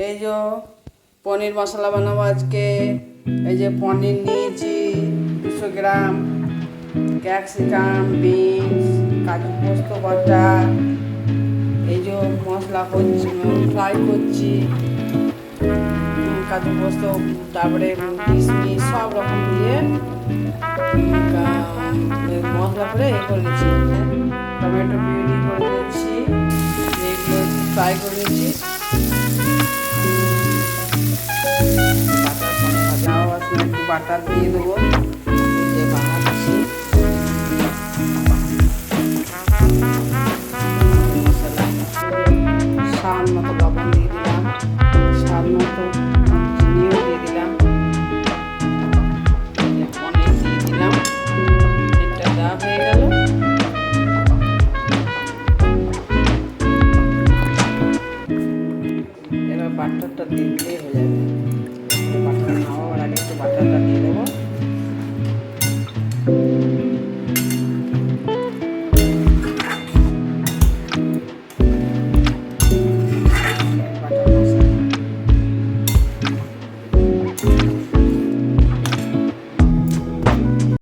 এই যে পনির মশলা বানাবো আজকে। এই যে পনির নিয়েছি 200 গ্রাম, ক্যাপসিকাম, বিনস, কাজু পোস্ত বাটা। এই যে মশলা করছি, ফ্রাই করছি, কাজু পোস্ত, তারপরে কিশমিশ সব রকম দিয়ে মশলা করে করে নিচ্ছি। টমেটো পিউরি করে নিচ্ছি, এগুলো ফ্রাই করে নিচ্ছি। একটু বাটার দিয়ে দেবো, যে বানাচ্ছি স্বাদ মতো লবণ দিয়ে দিলাম, স্বাদ মতো চিনিও দিয়ে দিলাম, পনির দিয়ে দিলাম। এটা দেওয়া হয়ে গেল। এবার বাটারটা দিলেই হয়ে যাবে।